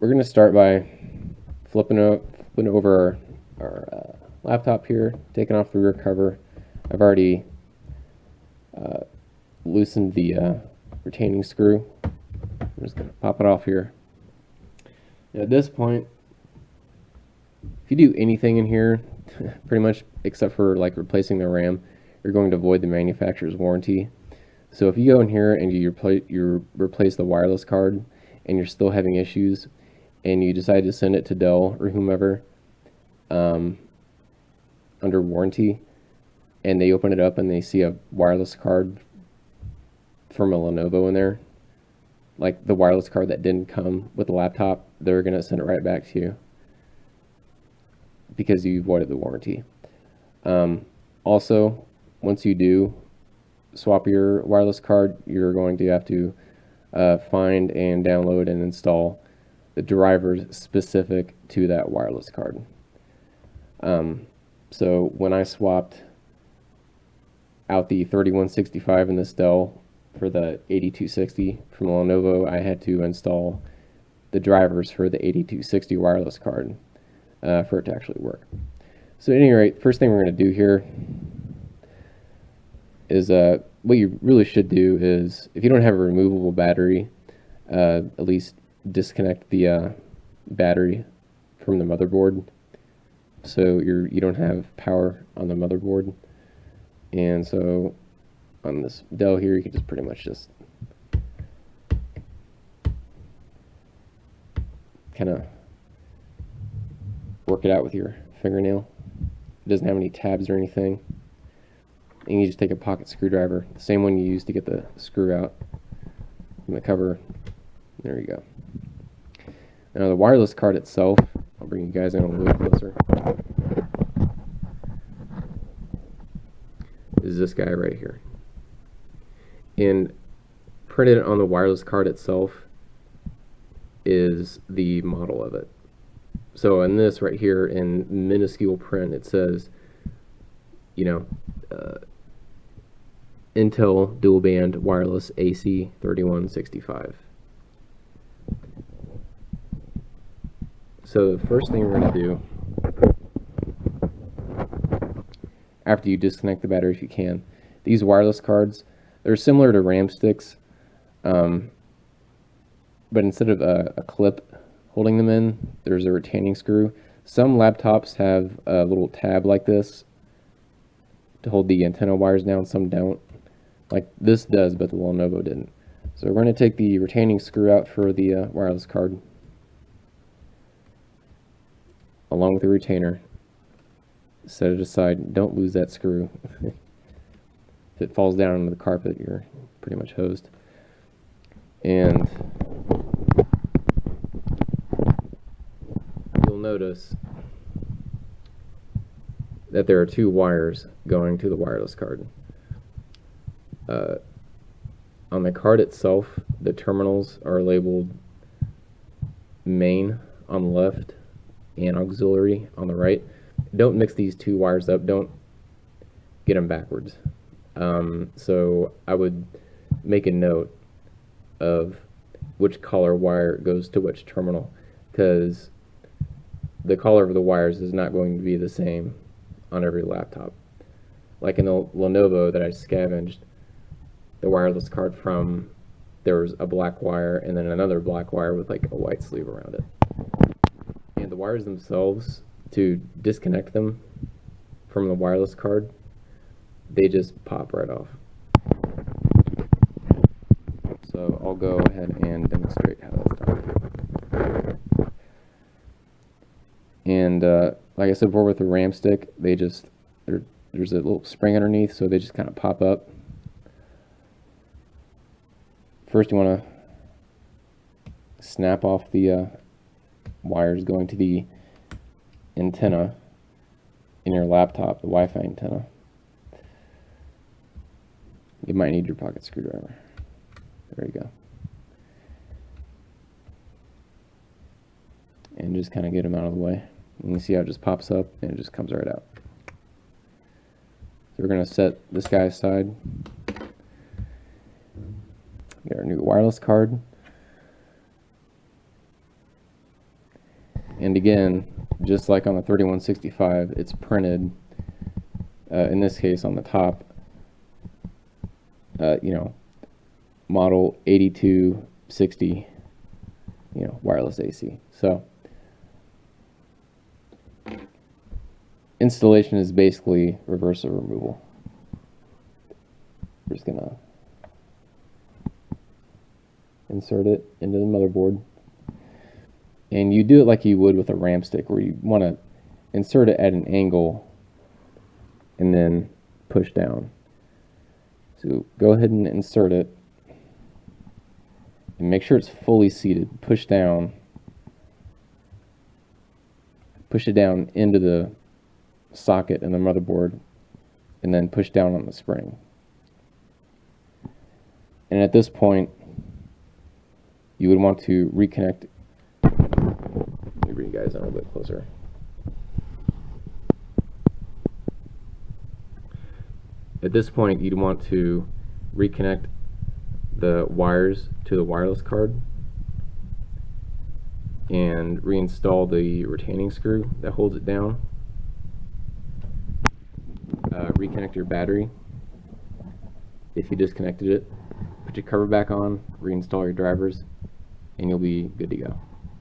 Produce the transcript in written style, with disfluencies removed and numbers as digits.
we're going to start by flipping over our laptop here, taking off the rear cover. I've already loosened the retaining screw. I'm just going to pop it off here. Now at this point, if you do anything in here, pretty much except for like replacing the RAM, you're going to void the manufacturer's warranty. So if you go in here and you replace the wireless card and you're still having issues and you decide to send it to Dell or whomever under warranty, and they open it up and they see a wireless card from a Lenovo in there, like the wireless card that didn't come with the laptop, they're going to send it right back to you because you voided the warranty. Also, once you do swap your wireless card, you're going to have to find and download and install the drivers specific to that wireless card. So when I swapped out the 3165 in this Dell for the 8260 from Lenovo, I had to install the drivers for the 8260 wireless card for it to actually work. So at any rate, first thing we're going to do here is what you really should do is, if you don't have a removable battery, at least disconnect the battery from the motherboard so you don't have power on the motherboard. And so on this Dell here, you can just pretty much just kind of work it out with your fingernail. It doesn't have any tabs or anything. And you just take a pocket screwdriver, the same one you use to get the screw out from the cover. There you go. Now the wireless card itself, I'll bring you guys in a little bit closer, is this guy right here. And printed on the wireless card itself is the model of it. So in this right here, in minuscule print, it says, you know, Intel dual band wireless AC 3165. So the first thing we're going to do, after you disconnect the battery if you can, these wireless cards, they're similar to RAM sticks, but instead of a clip holding them in, there's a retaining screw. Some laptops have a little tab like this to hold the antenna wires down, some don't. Like this does, but the Lenovo didn't. So we're going to take the retaining screw out for the wireless card, along with the retainer. Set it aside. Don't lose that screw. If it falls down onto the carpet, you're pretty much hosed. And you'll notice that there are two wires going to the wireless card. On the card itself, the terminals are labeled main on the left and auxiliary on the right. Don't mix these two wires up. Don't get them backwards. So I would make a note of which color wire goes to which terminal, because the color of the wires is not going to be the same on every laptop. Like in the Lenovo that I scavenged the wireless card from, there was a black wire and then another black wire with like a white sleeve around it. And the wires themselves, to disconnect them from the wireless card, they just pop right off. So I'll go ahead and demonstrate how that's done. And like I said before, with the RAM stick, there's a little spring underneath, so they just kind of pop up. First, you want to snap off the wires going to the antenna in your laptop, the Wi-Fi antenna. You might need your pocket screwdriver. There you go. And just kind of get them out of the way. And you see how it just pops up and it just comes right out. So we're going to set this guy aside. Get our new wireless card. And again, just like on the 3165, it's printed, in this case on the top, you know, model 8260, you know, wireless AC. So installation is basically reversal removal. We're just gonna insert it into the motherboard, and you do it like you would with a RAM stick, where you want to insert it at an angle and then push down. So go ahead and insert it and make sure it's fully seated. Push down, push it down into the socket in the motherboard, and then push down on the spring. And at this point, you would want to reconnect. Let me bring you guys in a little bit closer. At this point, you'd want to reconnect the wires to the wireless card and reinstall the retaining screw that holds it down. Reconnect your battery if you disconnected it. Put your cover back on, reinstall your drivers, and you'll be good to go.